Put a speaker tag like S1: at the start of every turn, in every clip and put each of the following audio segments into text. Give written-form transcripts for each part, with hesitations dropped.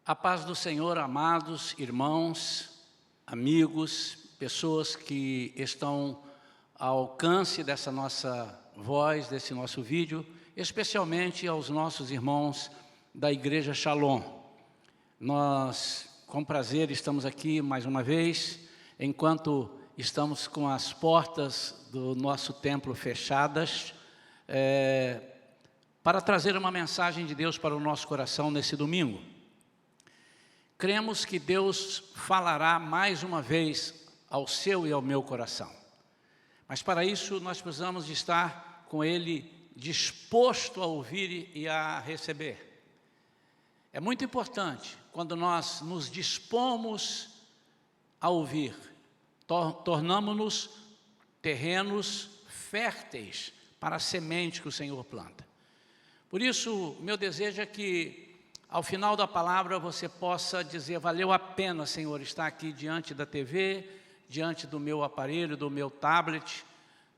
S1: A paz do Senhor, amados irmãos, amigos, pessoas que estão ao alcance dessa nossa voz, desse nosso vídeo, especialmente aos nossos irmãos da Igreja Shalom. Nós, com prazer, estamos aqui mais uma vez, enquanto estamos com as portas do nosso templo fechadas, para trazer uma mensagem de Deus para o nosso coração nesse domingo. Cremos que Deus falará mais uma vez ao seu e ao meu coração. Mas para isso nós precisamos de estar com Ele disposto a ouvir e a receber. É muito importante quando nós nos dispomos a ouvir, tornamos-nos terrenos férteis para a semente que o Senhor planta. Por isso, meu desejo é que ao final da palavra você possa dizer: valeu a pena, Senhor, estar aqui diante da TV, diante do meu aparelho, do meu tablet,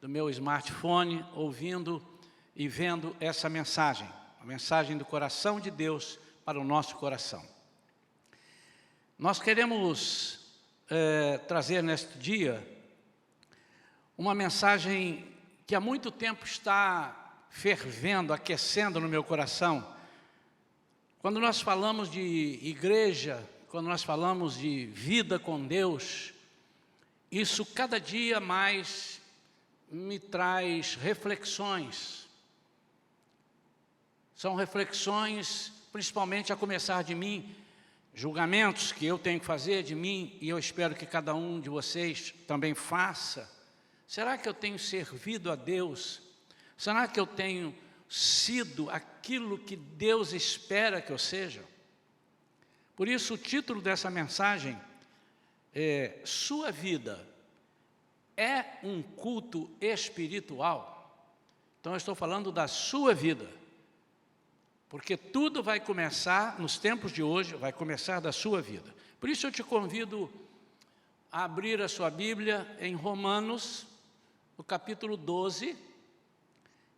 S1: do meu smartphone, ouvindo e vendo essa mensagem, a mensagem do coração de Deus para o nosso coração. Nós queremos trazer neste dia uma mensagem que há muito tempo está fervendo, aquecendo no meu coração. Quando nós falamos de igreja, quando nós falamos de vida com Deus, isso cada dia mais me traz reflexões. São reflexões, principalmente a começar de mim, julgamentos que eu tenho que fazer de mim, e eu espero que cada um de vocês também faça. Será que eu tenho servido a Deus? Será que eu tenho sido aquilo que Deus espera que eu seja? Por isso o título dessa mensagem é: sua vida é um culto espiritual? Então eu estou falando da sua vida, porque tudo vai começar nos tempos de hoje, vai começar da sua vida. Por isso eu te convido a abrir a sua Bíblia em Romanos, no capítulo 12,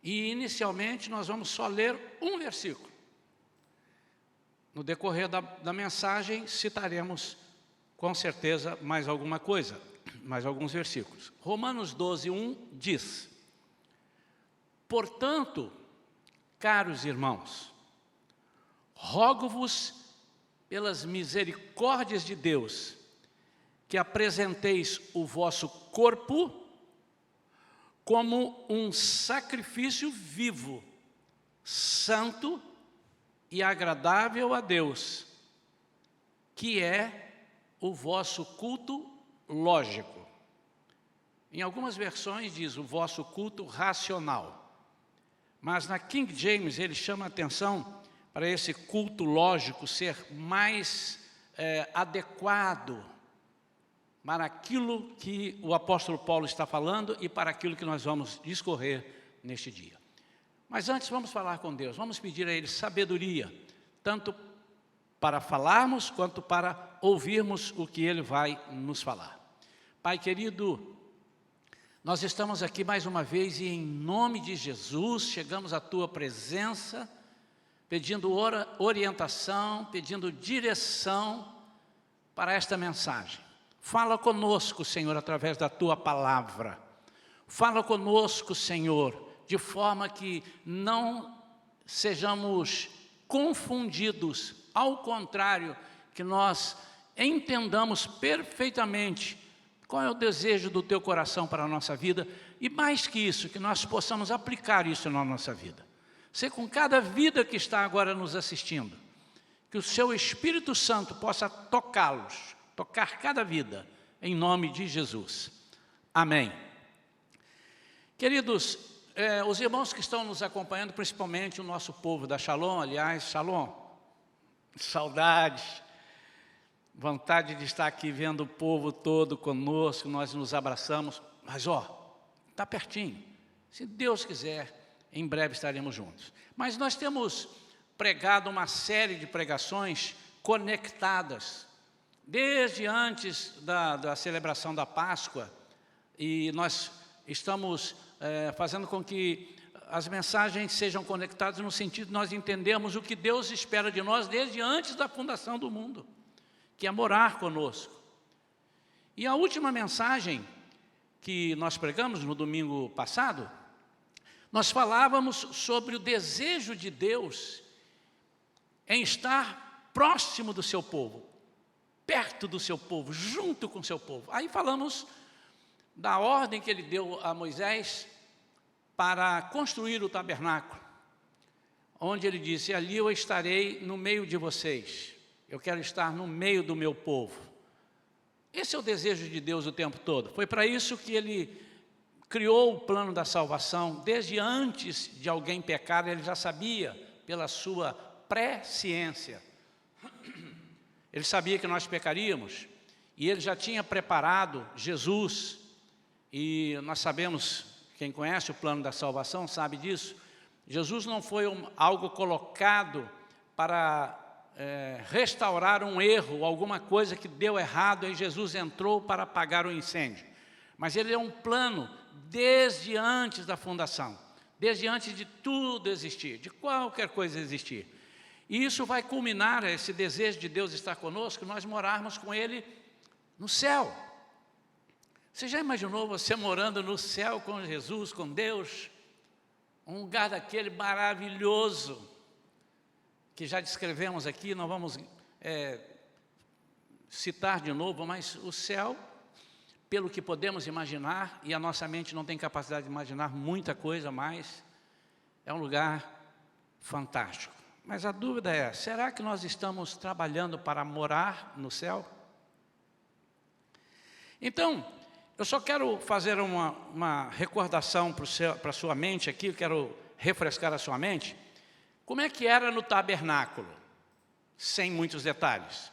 S1: e inicialmente nós vamos só ler um versículo. No decorrer da mensagem citaremos com certeza mais alguma coisa, mais alguns versículos. Romanos 12, 1 diz: portanto, caros irmãos, rogo-vos pelas misericórdias de Deus, que apresenteis o vosso corpo como um sacrifício vivo, santo e agradável a Deus, que é o vosso culto lógico. Em algumas versões diz o vosso culto racional, mas na King James ele chama a atenção para esse culto lógico ser mais adequado para aquilo que o apóstolo Paulo está falando e para aquilo que nós vamos discorrer neste dia. Mas antes vamos falar com Deus, vamos pedir a Ele sabedoria, tanto para falarmos quanto para ouvirmos o que Ele vai nos falar. Pai querido, nós estamos aqui mais uma vez e em nome de Jesus chegamos à Tua presença, pedindo orientação, pedindo direção para esta mensagem. Fala conosco, Senhor, através da Tua palavra. Fala conosco, Senhor, de forma que não sejamos confundidos. Ao contrário, que nós entendamos perfeitamente qual é o desejo do Teu coração para a nossa vida. E mais que isso, que nós possamos aplicar isso na nossa vida. Ser com cada vida que está agora nos assistindo, que o Seu Espírito Santo possa tocá-los, tocar cada vida, em nome de Jesus. Amém. Queridos, os irmãos que estão nos acompanhando, principalmente o nosso povo da Shalom, aliás, Shalom, saudades, vontade de estar aqui vendo o povo todo conosco, nós nos abraçamos, mas está pertinho, se Deus quiser, em breve estaremos juntos. Mas nós temos pregado uma série de pregações conectadas, desde antes da celebração da Páscoa, e nós estamos fazendo com que as mensagens sejam conectadas no sentido de nós entendermos o que Deus espera de nós desde antes da fundação do mundo, que é morar conosco. E a última mensagem que nós pregamos no domingo passado, nós falávamos sobre o desejo de Deus em estar próximo do seu povo, perto do seu povo, junto com o seu povo. Aí falamos da ordem que ele deu a Moisés para construir o tabernáculo, onde ele disse: ali eu estarei no meio de vocês, eu quero estar no meio do meu povo. Esse é o desejo de Deus o tempo todo. Foi para isso que ele criou o plano da salvação. Desde antes de alguém pecar, ele já sabia, pela sua presciência. Ele sabia que nós pecaríamos, e ele já tinha preparado Jesus. E nós sabemos, quem conhece o plano da salvação sabe disso. Jesus não foi algo colocado para restaurar um erro, alguma coisa que deu errado, e Jesus entrou para apagar o incêndio. Mas ele é um plano desde antes da fundação, desde antes de tudo existir, de qualquer coisa existir. E isso vai culminar, esse desejo de Deus estar conosco, nós morarmos com Ele no céu. Você já imaginou você morando no céu com Jesus, com Deus? Um lugar daquele maravilhoso, que já descrevemos aqui, não vamos citar de novo, mas o céu, pelo que podemos imaginar, e a nossa mente não tem capacidade de imaginar muita coisa mais, é um lugar fantástico. Mas a dúvida é, será que nós estamos trabalhando para morar no céu? Então, eu só quero fazer uma recordação para a sua mente aqui, eu quero refrescar a sua mente. Como é que era no tabernáculo? Sem muitos detalhes.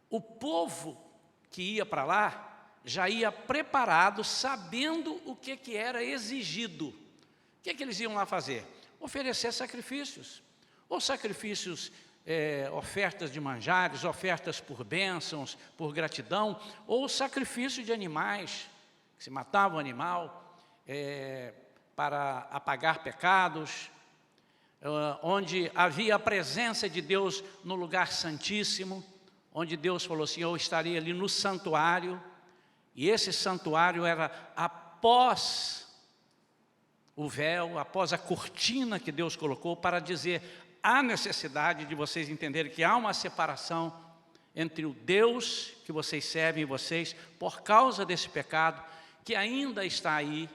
S1: O povo que ia para lá já ia preparado, sabendo o que era exigido. O que eles iam lá fazer? Oferecer sacrifícios. Ou sacrifícios, ofertas de manjares, ofertas por bênçãos, por gratidão, ou sacrifício de animais, que se matava o animal para apagar pecados, onde havia a presença de Deus no lugar santíssimo, onde Deus falou assim: eu estaria ali no santuário, e esse santuário era após o véu, após a cortina que Deus colocou para dizer: há necessidade de vocês entenderem que há uma separação entre o Deus que vocês servem e vocês, por causa desse pecado, que ainda está aí,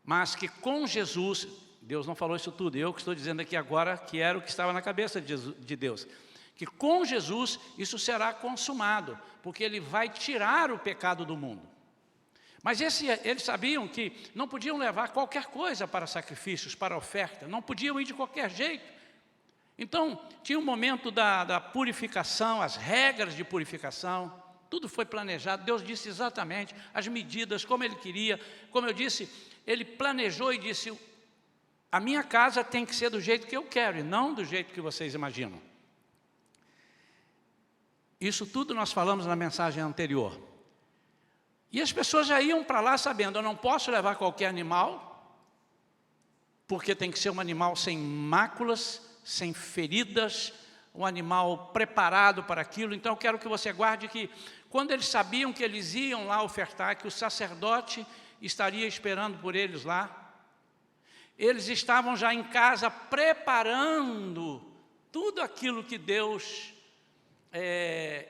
S1: mas que com Jesus, Deus não falou isso tudo, eu que estou dizendo aqui agora que era o que estava na cabeça de Deus, que com Jesus isso será consumado, porque Ele vai tirar o pecado do mundo. Mas eles sabiam que não podiam levar qualquer coisa para sacrifícios, para oferta, não podiam ir de qualquer jeito. Então, tinha um momento da purificação, as regras de purificação, tudo foi planejado. Deus disse exatamente as medidas, como Ele queria. Como eu disse, Ele planejou e disse: a minha casa tem que ser do jeito que eu quero, e não do jeito que vocês imaginam. Isso tudo nós falamos na mensagem anterior. E as pessoas já iam para lá sabendo: eu não posso levar qualquer animal, porque tem que ser um animal sem máculas, sem feridas, um animal preparado para aquilo. Então eu quero que você guarde que, quando eles sabiam que eles iam lá ofertar, que o sacerdote estaria esperando por eles lá, eles estavam já em casa preparando tudo aquilo que Deus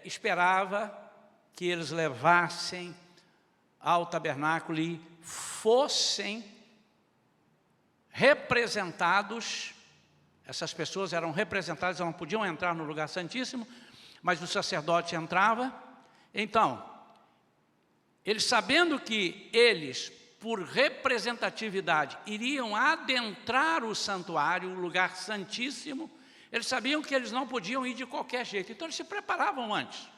S1: esperava que eles levassem ao tabernáculo e fossem representados. Essas pessoas eram representadas, não podiam entrar no lugar santíssimo, mas o sacerdote entrava. Então, eles sabendo que eles, por representatividade, iriam adentrar o santuário, o lugar santíssimo, eles sabiam que eles não podiam ir de qualquer jeito, então eles se preparavam antes.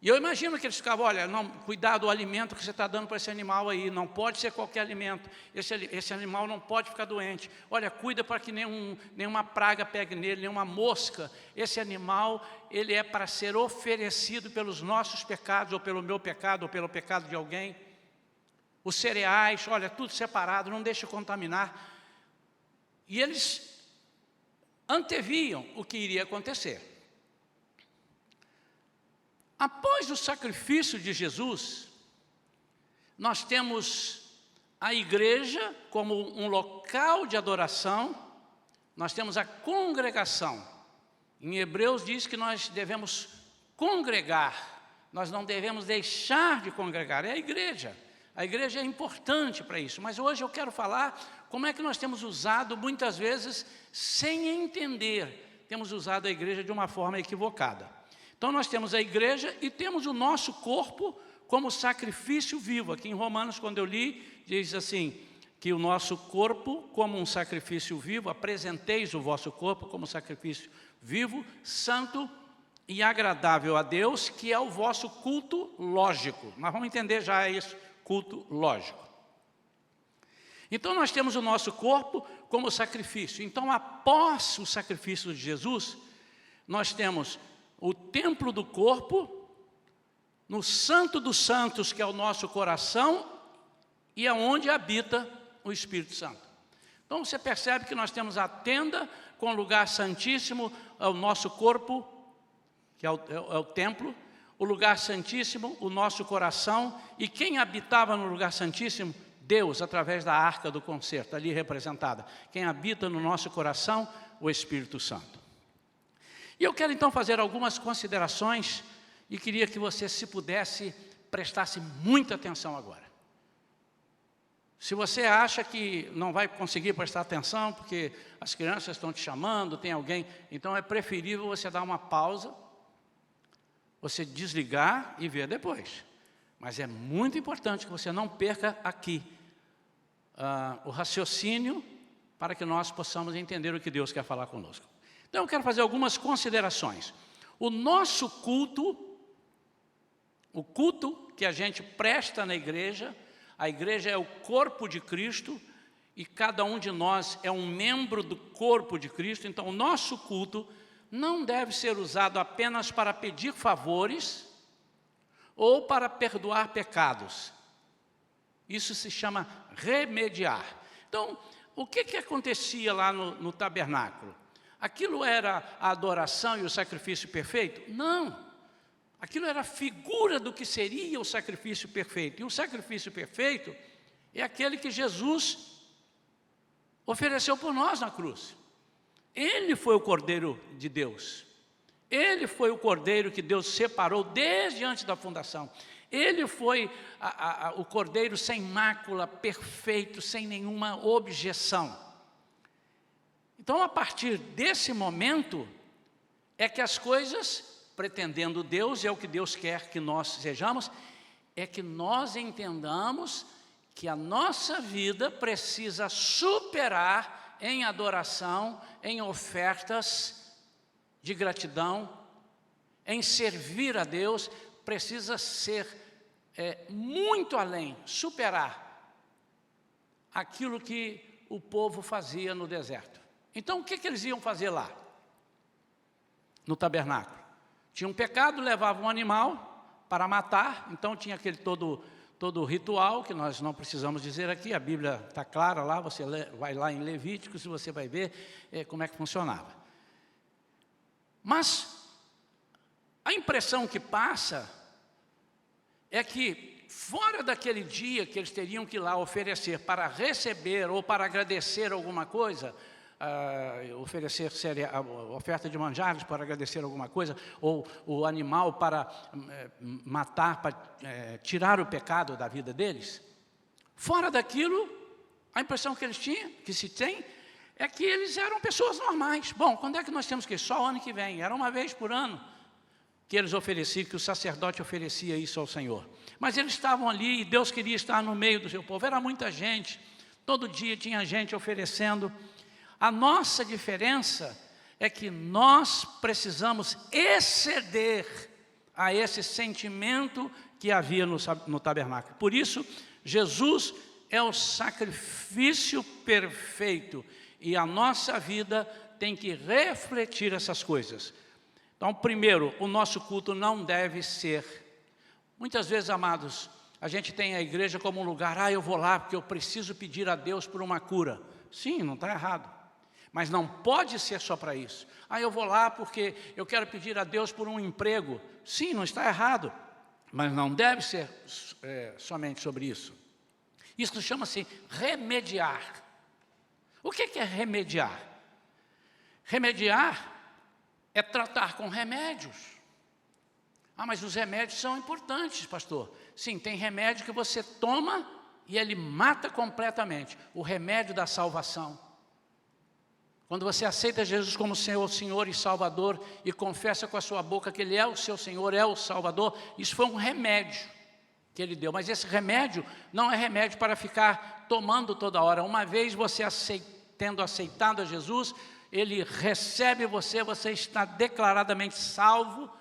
S1: E eu imagino que eles ficavam: olha, não, cuidado do alimento que você está dando para esse animal aí, não pode ser qualquer alimento, esse animal não pode ficar doente, olha, cuida para que nenhuma praga pegue nele, nenhuma mosca, esse animal, ele é para ser oferecido pelos nossos pecados, ou pelo meu pecado, ou pelo pecado de alguém. os cereais, olha, tudo separado, não deixa contaminar. E eles anteviam o que iria acontecer. Após o sacrifício de Jesus, nós temos a igreja como um local de adoração, nós temos a congregação. Em Hebreus diz que nós devemos congregar, nós não devemos deixar de congregar, é a igreja. A igreja é importante para isso, mas hoje eu quero falar como é que nós temos usado, muitas vezes, sem entender, temos usado a igreja de uma forma equivocada. Então nós temos a igreja e temos o nosso corpo como sacrifício vivo. Aqui em Romanos, quando eu li, diz assim, que o nosso corpo como um sacrifício vivo, apresenteis o vosso corpo como sacrifício vivo, santo e agradável a Deus, que é o vosso culto lógico. Nós vamos entender já isso, culto lógico. Então nós temos o nosso corpo como sacrifício. Então após o sacrifício de Jesus, nós temos o templo do corpo, no santo dos santos, que é o nosso coração, e é onde habita o Espírito Santo. Então você percebe que nós temos a tenda com o lugar santíssimo, é o nosso corpo, que é o templo, o lugar santíssimo, o nosso coração, e quem habitava no lugar santíssimo? Deus, através da arca do concerto, ali representada. Quem habita no nosso coração? O Espírito Santo. E eu quero então fazer algumas considerações e queria que você, se pudesse, prestasse muita atenção agora. Se você acha que não vai conseguir prestar atenção porque as crianças estão te chamando, tem alguém, então é preferível você dar uma pausa, você desligar e ver depois. Mas é muito importante que você não perca aqui o raciocínio para que nós possamos entender o que Deus quer falar conosco. Então eu quero fazer algumas considerações. O nosso culto, o culto que a gente presta na igreja, a igreja é o corpo de Cristo e cada um de nós é um membro do corpo de Cristo. Então o nosso culto não deve ser usado apenas para pedir favores ou para perdoar pecados. Isso se chama remediar. Então, o que acontecia lá no tabernáculo? Aquilo era a adoração e o sacrifício perfeito? Não. Aquilo era a figura do que seria o sacrifício perfeito. E o sacrifício perfeito é aquele que Jesus ofereceu por nós na cruz. Ele foi o Cordeiro de Deus. Ele foi o Cordeiro que Deus separou desde antes da fundação. Ele foi o Cordeiro sem mácula, perfeito, sem nenhuma objeção. Então, a partir desse momento, é que as coisas, pretendendo Deus, é o que Deus quer que nós sejamos, é que nós entendamos que a nossa vida precisa superar em adoração, em ofertas de gratidão, em servir a Deus, precisa ser muito além, superar aquilo que o povo fazia no deserto. Então, o que eles iam fazer lá? No tabernáculo. Tinha um pecado, levava um animal para matar, então tinha aquele todo o ritual, que nós não precisamos dizer aqui, a Bíblia está clara lá, você vai lá em Levítico, se você vai ver como é que funcionava. Mas a impressão que passa é que, fora daquele dia que eles teriam que ir lá oferecer para receber ou para agradecer alguma coisa, oferecer a oferta de manjares para agradecer alguma coisa, ou o animal para matar, para tirar o pecado da vida deles, fora daquilo, a impressão que eles tinham, que se tem, é que eles eram pessoas normais. Bom, quando é que nós temos que ir? Só o ano que vem, era uma vez por ano que eles ofereciam, que o sacerdote oferecia isso ao Senhor. Mas eles estavam ali e Deus queria estar no meio do seu povo. Era muita gente, todo dia tinha gente oferecendo. A nossa diferença é que nós precisamos exceder a esse sentimento que havia no tabernáculo. Por isso, Jesus é o sacrifício perfeito e a nossa vida tem que refletir essas coisas. Então, primeiro, o nosso culto não deve ser... Muitas vezes, amados, a gente tem a igreja como um lugar, eu vou lá porque eu preciso pedir a Deus por uma cura. Sim, não está errado. Mas não pode ser só para isso. Eu vou lá porque eu quero pedir a Deus por um emprego. Sim, não está errado. Mas não deve ser somente sobre isso. Isso chama-se remediar. O que é remediar? Remediar é tratar com remédios. Mas os remédios são importantes, pastor. Sim, tem remédio que você toma e ele mata completamente. O remédio da salvação. Quando você aceita Jesus como seu Senhor e Salvador e confessa com a sua boca que Ele é o seu Senhor, é o Salvador, isso foi um remédio que Ele deu. Mas esse remédio não é remédio para ficar tomando toda hora. Uma vez você tendo aceitado a Jesus, Ele recebe você, você está declaradamente salvo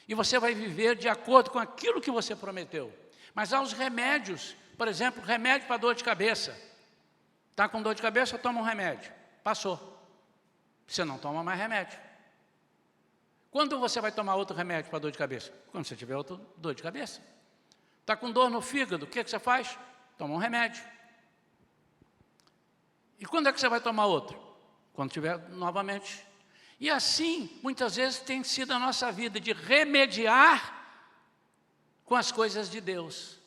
S1: e você vai viver de acordo com aquilo que você prometeu. Mas há os remédios, por exemplo, remédio para dor de cabeça. Está com dor de cabeça, toma um remédio. Passou. Você não toma mais remédio. Quando você vai tomar outro remédio para dor de cabeça? Quando você tiver outra dor de cabeça. Está com dor no fígado, o que você faz? Toma um remédio. E quando é que você vai tomar outro? Quando tiver novamente. E assim, muitas vezes tem sido a nossa vida de remediar com as coisas de Deus.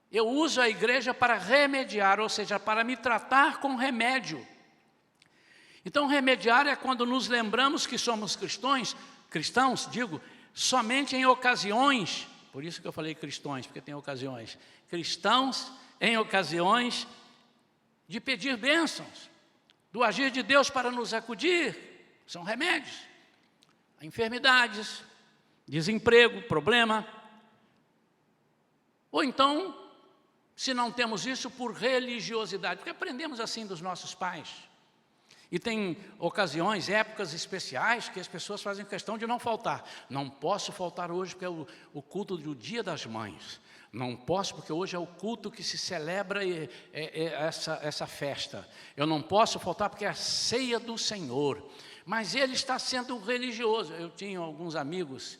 S1: Eu uso a igreja para remediar, ou seja, para me tratar com remédio. Então, remediar é quando nos lembramos que somos cristãos, somente em ocasiões, por isso que eu falei cristãos, porque tem ocasiões, cristãos em ocasiões de pedir bênçãos, do agir de Deus para nos acudir, são remédios, enfermidades, desemprego, problema, ou então, se não temos isso, por religiosidade, porque aprendemos assim dos nossos pais. E tem ocasiões, épocas especiais que as pessoas fazem questão de não faltar. Não posso faltar hoje porque é o culto do Dia das Mães. Não posso porque hoje é o culto que se celebra essa festa. Eu não posso faltar porque é a ceia do Senhor. Mas ele está sendo religioso. Eu tinha alguns amigos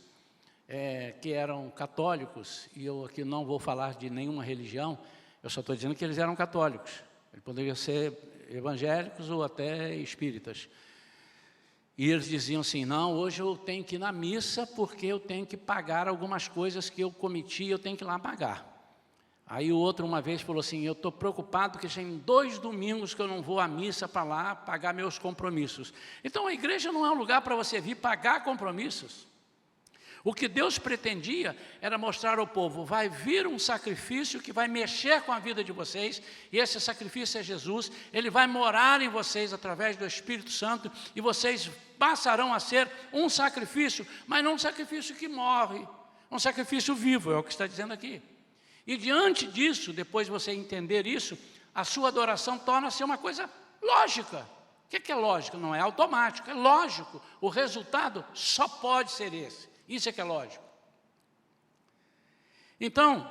S1: que eram católicos, e eu aqui não vou falar de nenhuma religião, eu só estou dizendo que eles eram católicos. Eles poderiam ser evangélicos ou até espíritas. E eles diziam assim, não, hoje eu tenho que ir na missa porque eu tenho que pagar algumas coisas que eu cometi, eu tenho que ir lá pagar. Aí o outro uma vez falou assim, eu estou preocupado porque tem 2 domingos que eu não vou à missa para lá pagar meus compromissos. Então a igreja não é um lugar para você vir pagar compromissos. O que Deus pretendia era mostrar ao povo, vai vir um sacrifício que vai mexer com a vida de vocês, e esse sacrifício é Jesus, Ele vai morar em vocês através do Espírito Santo, e vocês passarão a ser um sacrifício, mas não um sacrifício que morre, um sacrifício vivo, é o que está dizendo aqui. E diante disso, depois de você entender isso, a sua adoração torna-se uma coisa lógica. O que é lógico? Não é automático, é lógico. O resultado só pode ser esse. Isso é que é lógico. Então,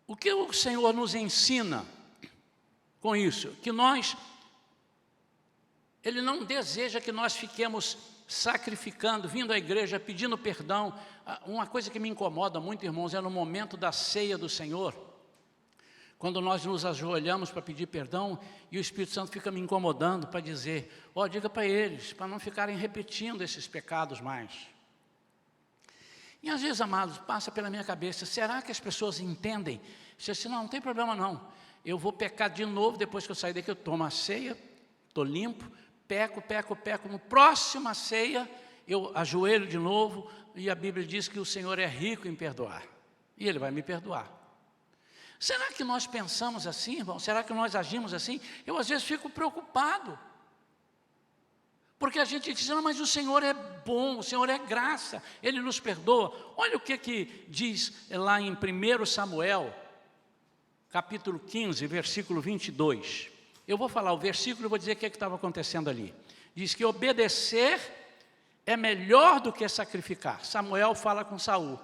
S1: o que o Senhor nos ensina com isso? Que Ele não deseja que nós fiquemos sacrificando, vindo à igreja, pedindo perdão. Uma coisa que me incomoda muito, irmãos, é no momento da ceia do Senhor, quando nós nos ajoelhamos para pedir perdão e o Espírito Santo fica me incomodando para dizer, diga para eles, para não ficarem repetindo esses pecados mais. E às vezes, amados, passa pela minha cabeça, será que as pessoas entendem? Se assim, não tem problema não, eu vou pecar de novo depois que eu sair daqui, eu tomo a ceia, estou limpo, peco, no próxima ceia eu ajoelho de novo e a Bíblia diz que o Senhor é rico em perdoar, e Ele vai me perdoar. Será que nós pensamos assim, irmão? Será que nós agimos assim? Eu às vezes fico preocupado. Porque a gente diz, não, mas o Senhor é bom, o Senhor é graça, Ele nos perdoa. Olha o que diz lá em 1 Samuel, capítulo 15, versículo 22. Eu vou falar o versículo e vou dizer o que estava acontecendo ali. Diz que obedecer é melhor do que sacrificar. Samuel fala com Saul.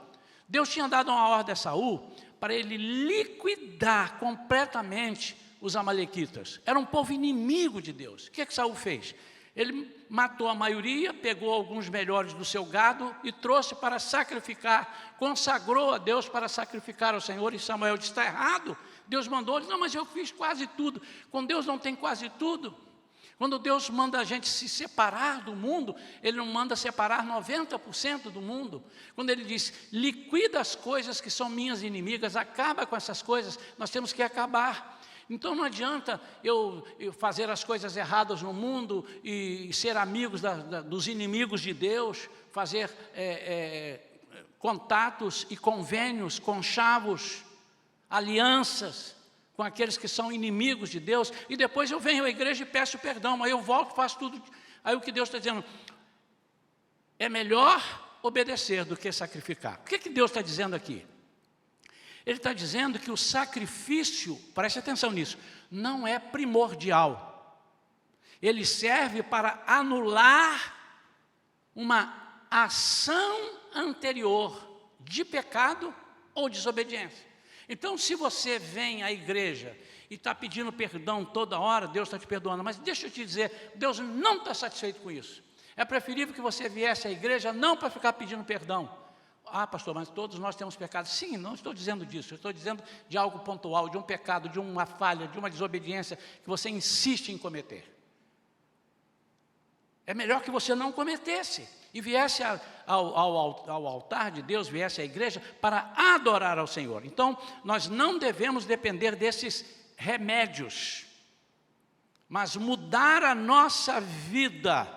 S1: Deus tinha dado uma ordem a Saul para ele liquidar completamente os amalequitas. Era um povo inimigo de Deus. O que Saul fez? Ele matou a maioria, pegou alguns melhores do seu gado e trouxe para sacrificar, consagrou a Deus para sacrificar ao Senhor. E Samuel disse: está errado. Deus mandou, ele disse: não, mas eu fiz quase tudo. Com Deus não tem quase tudo. Quando Deus manda a gente se separar do mundo, Ele não manda separar 90% do mundo. Quando Ele diz: liquida as coisas que são minhas inimigas, acaba com essas coisas, nós temos que acabar. Então não adianta eu fazer as coisas erradas no mundo e ser amigos dos inimigos de Deus, fazer contatos e convênios, conchavos, alianças com aqueles que são inimigos de Deus, e depois eu venho à igreja e peço perdão, aí eu volto e faço tudo. Aí o que Deus está dizendo? É melhor obedecer do que sacrificar. O que Deus está dizendo aqui? Ele está dizendo que o sacrifício, preste atenção nisso, não é primordial. Ele serve para anular uma ação anterior de pecado ou desobediência. Então, se você vem à igreja e está pedindo perdão toda hora, Deus está te perdoando. Mas deixa eu te dizer, Deus não está satisfeito com isso. É preferível que você viesse à igreja não para ficar pedindo perdão. Ah, pastor, mas todos nós temos pecados. Sim, não estou dizendo disso. Eu estou dizendo de algo pontual, de um pecado, de uma falha, de uma desobediência que você insiste em cometer. É melhor que você não cometesse e viesse ao altar de Deus, viesse à igreja para adorar ao Senhor. Então, nós não devemos depender desses remédios, mas mudar a nossa vida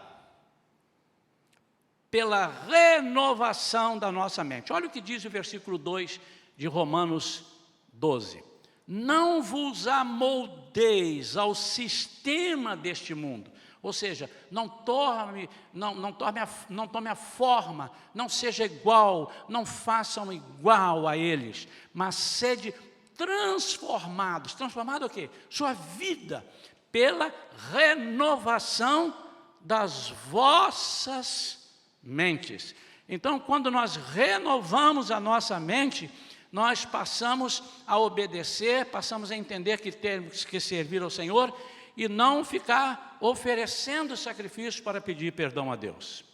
S1: pela renovação da nossa mente. Olha o que diz o versículo 2 de Romanos 12. Não vos amoldeis ao sistema deste mundo. Ou seja, não tome a forma, não seja igual, não façam igual a eles, mas sede transformados. Transformado o quê? Sua vida, pela renovação das vossas mentes. Então, quando nós renovamos a nossa mente, nós passamos a obedecer, passamos a entender que temos que servir ao Senhor e não ficar oferecendo sacrifícios para pedir perdão a Deus.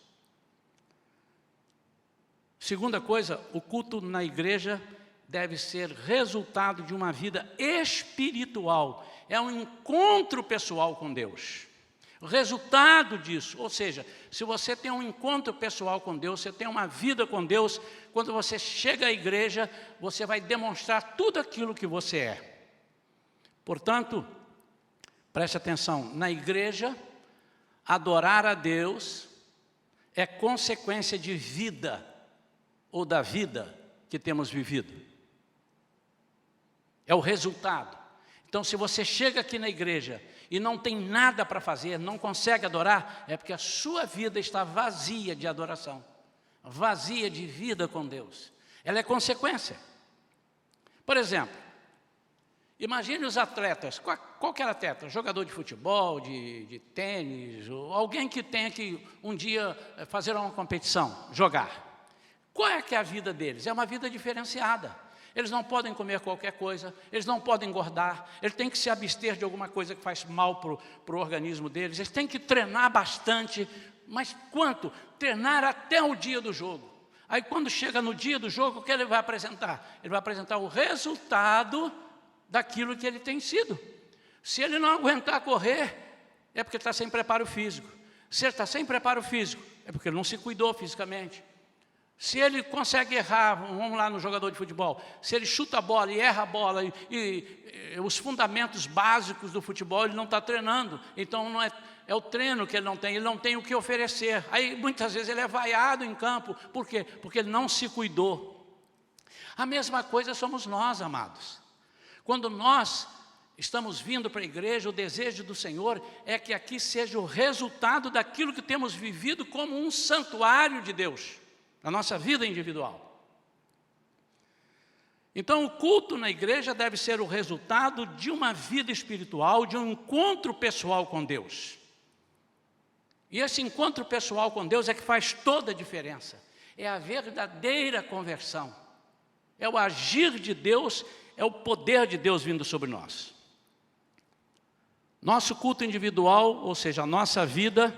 S1: Segunda coisa, o culto na igreja deve ser resultado de uma vida espiritual. É um encontro pessoal com Deus. O resultado disso, ou seja, se você tem um encontro pessoal com Deus, você tem uma vida com Deus, quando você chega à igreja, você vai demonstrar tudo aquilo que você é. Portanto, preste atenção, na igreja, adorar a Deus é consequência de vida, ou da vida que temos vivido. É o resultado. Então, se você chega aqui na igreja e não tem nada para fazer, não consegue adorar, é porque a sua vida está vazia de adoração, vazia de vida com Deus. Ela é consequência. Por exemplo, imagine os atletas, qualquer atleta, jogador de futebol, de tênis, ou alguém que tenha que um dia fazer uma competição, jogar. Qual é que é a vida deles? É uma vida diferenciada. Eles não podem comer qualquer coisa, eles não podem engordar, eles têm que se abster de alguma coisa que faz mal para o organismo deles, eles têm que treinar bastante, mas quanto? Treinar até o dia do jogo. Aí quando chega no dia do jogo, o que ele vai apresentar? Ele vai apresentar o resultado daquilo que ele tem sido. Se ele não aguentar correr, é porque está sem preparo físico. Se ele está sem preparo físico, é porque ele não se cuidou fisicamente. Se ele consegue errar, vamos lá no jogador de futebol, se ele chuta a bola e erra a bola, e os fundamentos básicos do futebol ele não está treinando, então não é o treino que ele não tem o que oferecer. Aí muitas vezes ele é vaiado em campo, por quê? Porque ele não se cuidou. A mesma coisa somos nós, amados. Quando nós estamos vindo para a igreja, o desejo do Senhor é que aqui seja o resultado daquilo que temos vivido como um santuário de Deus, na nossa vida individual. Então, o culto na igreja deve ser o resultado de uma vida espiritual, de um encontro pessoal com Deus. E esse encontro pessoal com Deus é que faz toda a diferença. É a verdadeira conversão. É o agir de Deus, é o poder de Deus vindo sobre nós. Nosso culto individual, ou seja, a nossa vida,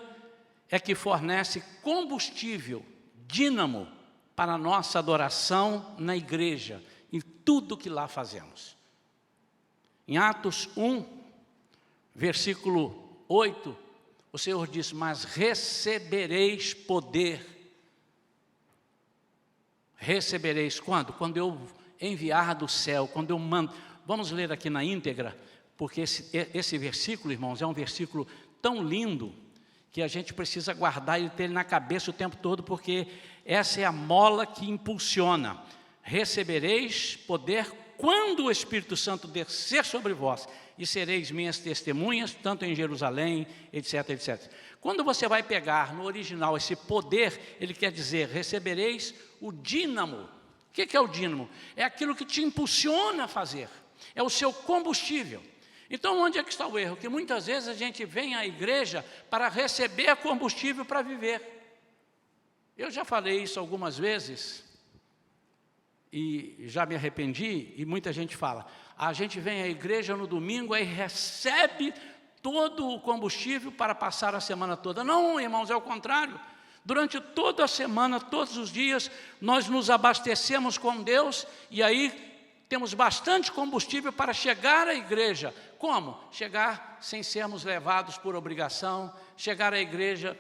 S1: é que fornece combustível, dínamo, para a nossa adoração na igreja, em tudo que lá fazemos. Em Atos 1, versículo 8, o Senhor diz: mas recebereis poder. Recebereis quando? Quando eu enviar do céu, quando eu mando. Vamos ler aqui na íntegra, porque esse versículo, irmãos, é um versículo tão lindo, que a gente precisa guardar e ter ele na cabeça o tempo todo, porque essa é a mola que impulsiona. Recebereis poder quando o Espírito Santo descer sobre vós, e sereis minhas testemunhas, tanto em Jerusalém, etc, etc. Quando você vai pegar no original esse poder, ele quer dizer, recebereis o dínamo. O que é o dínamo? É aquilo que te impulsiona a fazer, é o seu combustível. Então, onde é que está o erro? Que muitas vezes a gente vem à igreja para receber combustível para viver. Eu já falei isso algumas vezes, e já me arrependi, e muita gente fala, a gente vem à igreja no domingo e recebe todo o combustível para passar a semana toda. Não, irmãos, é o contrário. Durante toda a semana, todos os dias, nós nos abastecemos com Deus, e aí temos bastante combustível para chegar à igreja. Como? Chegar sem sermos levados por obrigação, chegar à igreja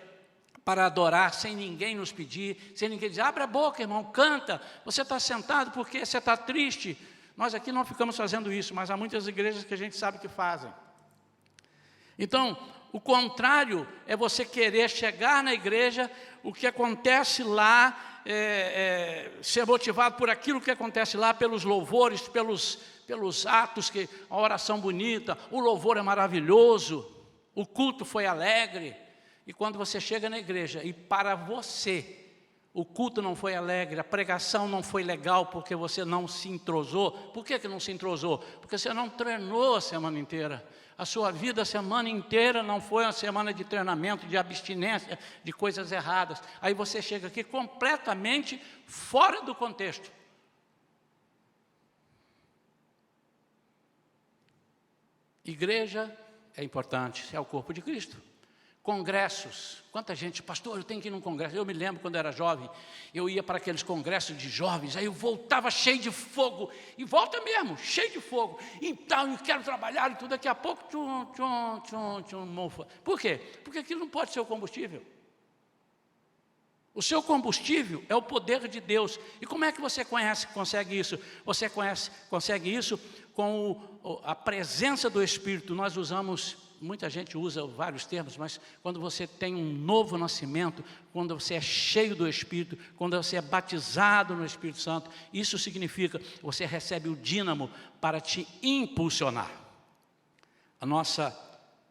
S1: para adorar sem ninguém nos pedir, sem ninguém dizer, abre a boca, irmão, canta, você está sentado porque você está triste. Nós aqui não ficamos fazendo isso, mas há muitas igrejas que a gente sabe que fazem. Então, o contrário é você querer chegar na igreja, o que acontece lá, ser motivado por aquilo que acontece lá, pelos louvores, pelos atos, a oração bonita, o louvor é maravilhoso, o culto foi alegre. E quando você chega na igreja e para você o culto não foi alegre, a pregação não foi legal porque você não se entrosou. Por que não se entrosou? Porque você não treinou a semana inteira. A sua vida a semana inteira não foi uma semana de treinamento, de abstinência, de coisas erradas. Aí você chega aqui completamente fora do contexto. Igreja é importante, é o corpo de Cristo. Congressos, quanta gente, pastor, eu tenho que ir num congresso. Eu me lembro quando eu era jovem, eu ia para aqueles congressos de jovens, aí eu voltava cheio de fogo, e volta mesmo, cheio de fogo, então eu quero trabalhar e tudo, daqui a pouco, mofa. Por quê? Porque aquilo não pode ser o combustível. O seu combustível é o poder de Deus. E como é que você consegue isso? Você consegue isso com a presença do Espírito. Nós usamos, muita gente usa vários termos, mas quando você tem um novo nascimento, quando você é cheio do Espírito, quando você é batizado no Espírito Santo, isso significa que você recebe o dínamo para te impulsionar. A nossa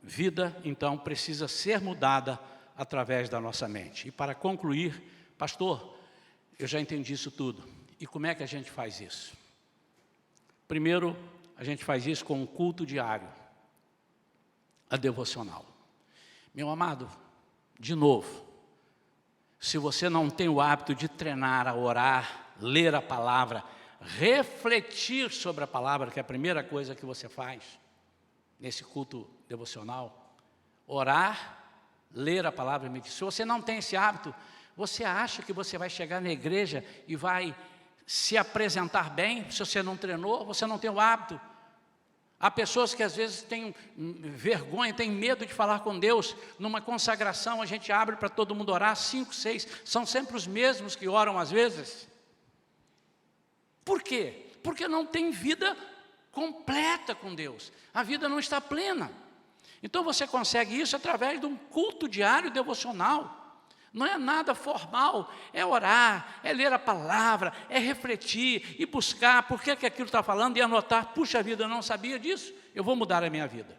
S1: vida, então, precisa ser mudada através da nossa mente. E para concluir, pastor, eu já entendi isso tudo. E como é que a gente faz isso? Primeiro, a gente faz isso com um culto diário, a devocional. Meu amado, de novo, se você não tem o hábito de treinar a orar, ler a palavra, refletir sobre a palavra, que é a primeira coisa que você faz nesse culto devocional, orar, ler a palavra e meditar. Se você não tem esse hábito, você acha que você vai chegar na igreja e vai se apresentar bem? Se você não treinou, você não tem o hábito. Há pessoas que às vezes têm vergonha, têm medo de falar com Deus. Numa consagração a gente abre para todo mundo orar, 5, 6, são sempre os mesmos que oram às vezes. Por quê? Porque não tem vida completa com Deus, a vida não está plena. Então você consegue isso através de um culto diário devocional. Não é nada formal, é orar, é ler a palavra, é refletir e buscar por que aquilo está falando e anotar, puxa vida, eu não sabia disso, eu vou mudar a minha vida.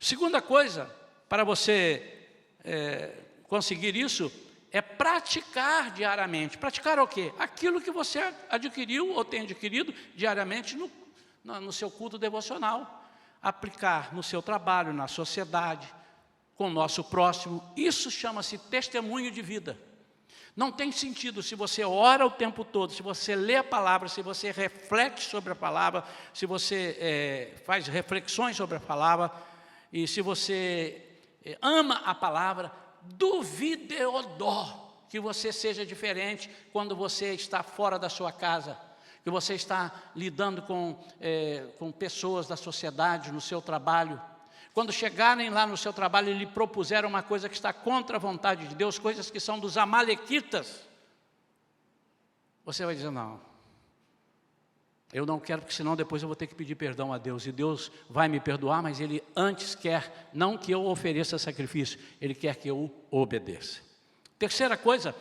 S1: Segunda coisa, para você conseguir isso, é praticar diariamente. Praticar o quê? Aquilo que você adquiriu ou tem adquirido diariamente no seu culto devocional. Aplicar no seu trabalho, na sociedade, com o nosso próximo. Isso chama-se testemunho de vida. Não tem sentido se você ora o tempo todo, se você lê a palavra, se você reflete sobre a palavra, se você faz reflexões sobre a palavra, e se você ama a palavra, duvideodó que você seja diferente quando você está fora da sua casa, que você está lidando com pessoas da sociedade, no seu trabalho. Quando chegarem lá no seu trabalho e lhe propuseram uma coisa que está contra a vontade de Deus, coisas que são dos amalequitas, você vai dizer, não, eu não quero, porque senão depois eu vou ter que pedir perdão a Deus, e Deus vai me perdoar, mas Ele antes quer, não que eu ofereça sacrifício, Ele quer que eu obedeça. Terceira coisa,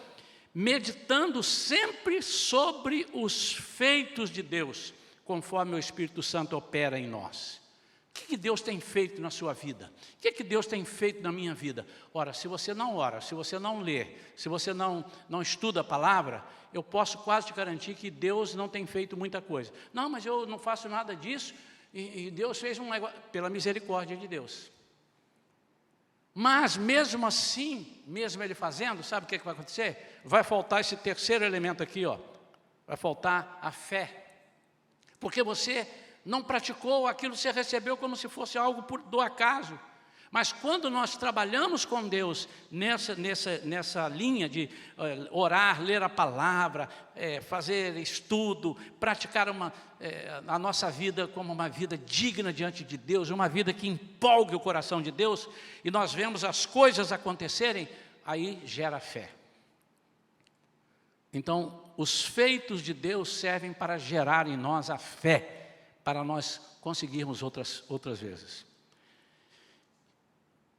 S1: meditando sempre sobre os feitos de Deus, conforme o Espírito Santo opera em nós. O que Deus tem feito na sua vida? O que Deus tem feito na minha vida? Ora, se você não ora, se você não lê, se você não estuda a palavra, eu posso quase te garantir que Deus não tem feito muita coisa. Não, mas eu não faço nada disso, e Deus fez um negócio, pela misericórdia de Deus. Mas mesmo assim, mesmo Ele fazendo, sabe o que vai acontecer? Vai faltar esse terceiro elemento aqui, ó. Vai faltar a fé. Porque você não praticou aquilo que você recebeu como se fosse algo do acaso. Mas quando nós trabalhamos com Deus nessa linha de orar, ler a palavra, fazer estudo, praticar a nossa vida como uma vida digna diante de Deus, uma vida que empolgue o coração de Deus, e nós vemos as coisas acontecerem, aí gera fé. Então, os feitos de Deus servem para gerar em nós a fé, para nós conseguirmos outras vezes.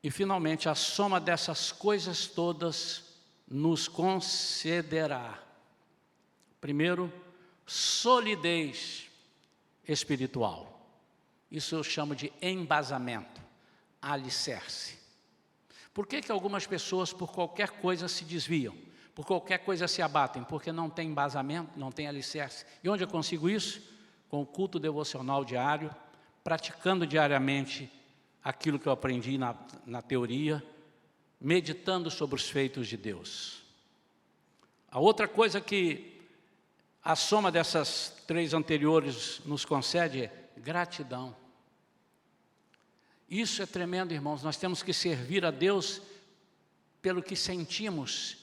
S1: E finalmente, a soma dessas coisas todas nos concederá, primeiro, solidez espiritual. Isso eu chamo de embasamento, alicerce. Por que algumas pessoas por qualquer coisa se desviam? Por qualquer coisa se abatem? Porque não tem embasamento, não tem alicerce. E onde eu consigo isso? Com o culto devocional diário, praticando diariamente aquilo que eu aprendi na teoria, meditando sobre os feitos de Deus. A outra coisa que a soma dessas três anteriores nos concede é gratidão. Isso é tremendo, irmãos. Nós temos que servir a Deus pelo que sentimos,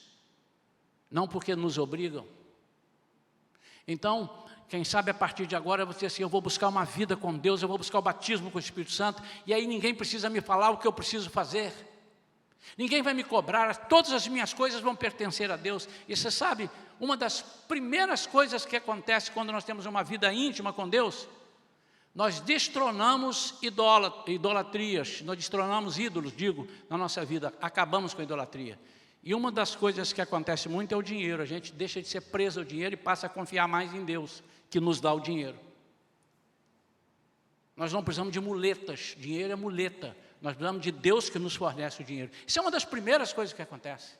S1: não porque nos obrigam. Então, quem sabe a partir de agora você assim, eu vou buscar uma vida com Deus, eu vou buscar o batismo com o Espírito Santo, e aí ninguém precisa me falar o que eu preciso fazer. Ninguém vai me cobrar, todas as minhas coisas vão pertencer a Deus. E você sabe, uma das primeiras coisas que acontece quando nós temos uma vida íntima com Deus, nós destronamos idolatrias, nós destronamos ídolos, na nossa vida, acabamos com a idolatria. E uma das coisas que acontece muito é o dinheiro. A gente deixa de ser preso ao dinheiro e passa a confiar mais em Deus, que nos dá o dinheiro. Nós não precisamos de muletas, dinheiro é muleta. Nós precisamos de Deus que nos fornece o dinheiro. Isso é uma das primeiras coisas que acontece.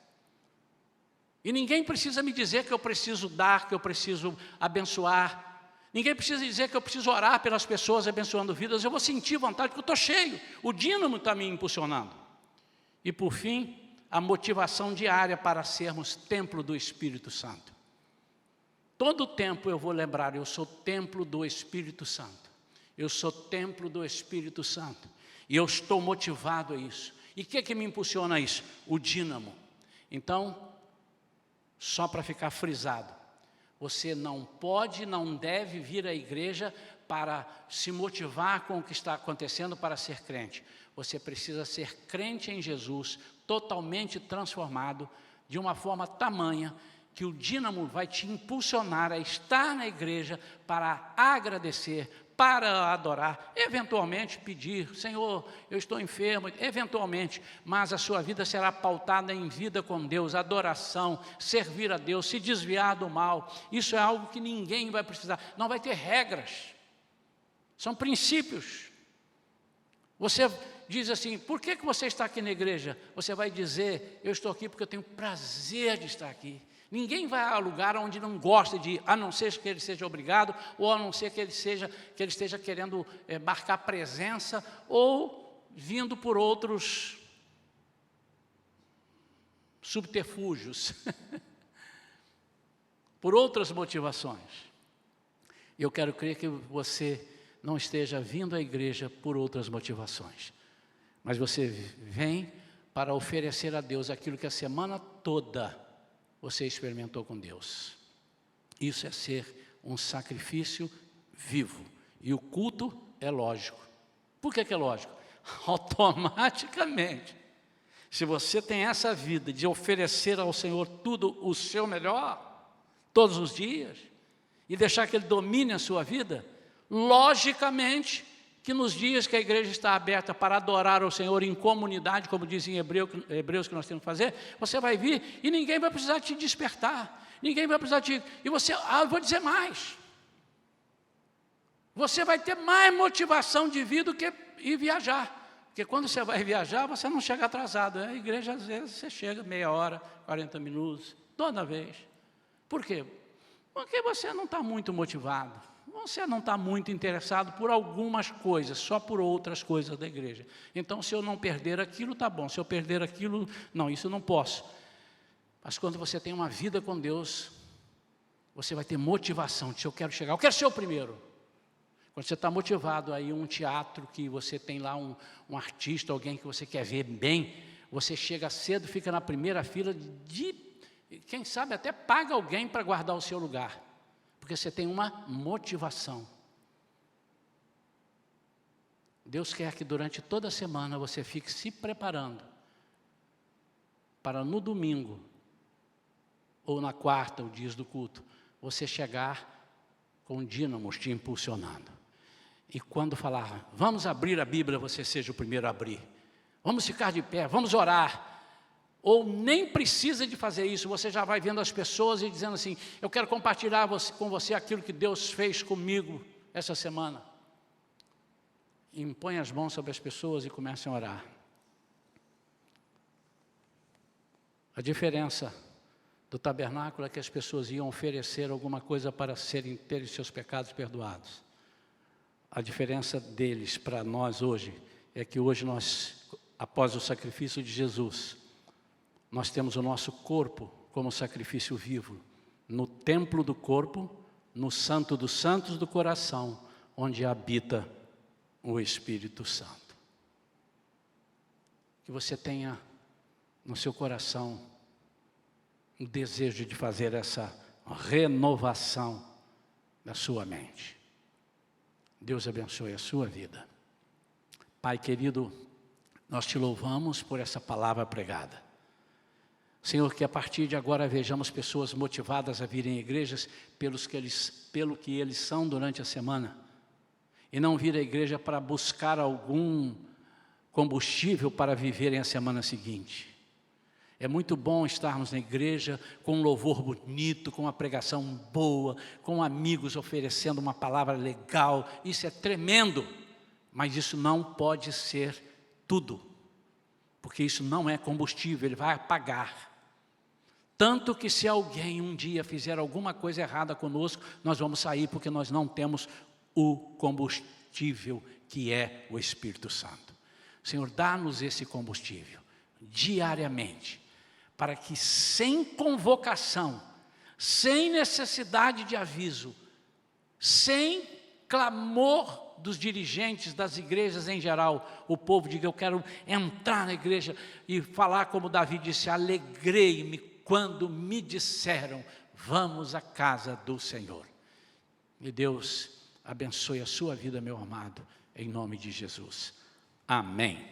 S1: E ninguém precisa me dizer que eu preciso dar, que eu preciso abençoar. Ninguém precisa dizer que eu preciso orar pelas pessoas abençoando vidas. Eu vou sentir vontade, porque eu estou cheio. O dínamo está me impulsionando. E por fim, a motivação diária para sermos templo do Espírito Santo. Todo tempo eu vou lembrar, eu sou templo do Espírito Santo. Eu sou templo do Espírito Santo. E eu estou motivado a isso. E o que me impulsiona a isso? O dínamo. Então, só para ficar frisado, você não pode, não deve vir à igreja para se motivar com o que está acontecendo para ser crente. Você precisa ser crente em Jesus, totalmente transformado, de uma forma tamanha, que o dínamo vai te impulsionar a estar na igreja para agradecer, para adorar, eventualmente pedir, Senhor, eu estou enfermo, eventualmente, mas a sua vida será pautada em vida com Deus, adoração, servir a Deus, se desviar do mal. Isso é algo que ninguém vai precisar, não vai ter regras, são princípios. Você diz assim, por que você está aqui na igreja? Você vai dizer, eu estou aqui porque eu tenho prazer de estar aqui. Ninguém vai a lugar onde não gosta de ir, a não ser que ele seja obrigado, ou a não ser que ele esteja querendo marcar presença, ou vindo por outros subterfúgios, por outras motivações. Eu quero crer que você não esteja vindo à igreja por outras motivações, mas você vem para oferecer a Deus aquilo que a semana toda você experimentou com Deus. Isso é ser um sacrifício vivo. E o culto é lógico. Por que é lógico? Automaticamente, se você tem essa vida de oferecer ao Senhor tudo o seu melhor, todos os dias, e deixar que Ele domine a sua vida, logicamente que nos dias que a igreja está aberta para adorar ao Senhor em comunidade, como diz em Hebreus que nós temos que fazer, você vai vir e ninguém vai precisar te despertar, ninguém vai precisar te... E você, eu vou dizer mais, você vai ter mais motivação de vir do que ir viajar. Porque quando você vai viajar, você não chega atrasado. A igreja, às vezes, você chega meia hora, 40 minutos, toda vez. Por quê? Porque você não está muito motivado. Você não está muito interessado por algumas coisas, só por outras coisas da igreja. Então, se eu não perder aquilo, está bom. Se eu perder aquilo, não, isso eu não posso. Mas quando você tem uma vida com Deus, você vai ter motivação de eu quero chegar, eu quero ser o primeiro. Quando você está motivado aí um teatro que você tem lá um artista, alguém que você quer ver bem, você chega cedo, fica na primeira fila quem sabe até paga alguém para guardar o seu lugar, porque você tem uma motivação. Deus quer que durante toda a semana você fique se preparando para no domingo ou na quarta, o dia do culto, você chegar com dínamos te impulsionando. E quando falar, vamos abrir a Bíblia, você seja o primeiro a abrir. Vamos ficar de pé, vamos orar. Ou nem precisa de fazer isso, você já vai vendo as pessoas e dizendo assim, eu quero compartilhar com você aquilo que Deus fez comigo essa semana. Impõe as mãos sobre as pessoas e comecem a orar. A diferença do tabernáculo é que as pessoas iam oferecer alguma coisa para terem seus pecados perdoados. A diferença deles para nós hoje é que hoje nós, após o sacrifício de Jesus, nós temos o nosso corpo como sacrifício vivo, no templo do corpo, no santo dos santos do coração, onde habita o Espírito Santo. Que você tenha no seu coração o desejo de fazer essa renovação da sua mente. Deus abençoe a sua vida. Pai querido, nós te louvamos por essa palavra pregada. Senhor, que a partir de agora vejamos pessoas motivadas a virem igrejas pelo que eles são durante a semana. E não vir à igreja para buscar algum combustível para viverem a semana seguinte. É muito bom estarmos na igreja com um louvor bonito, com uma pregação boa, com amigos oferecendo uma palavra legal. Isso é tremendo, mas isso não pode ser tudo, porque isso não é combustível, ele vai apagar. Tanto que se alguém um dia fizer alguma coisa errada conosco, nós vamos sair porque nós não temos o combustível que é o Espírito Santo. Senhor, dá-nos esse combustível diariamente, para que sem convocação, sem necessidade de aviso, sem clamor dos dirigentes das igrejas em geral, o povo diga, eu quero entrar na igreja e falar como Davi disse, alegrei-me quando me disseram, vamos à casa do Senhor. E Deus abençoe a sua vida, meu amado, em nome de Jesus. Amém.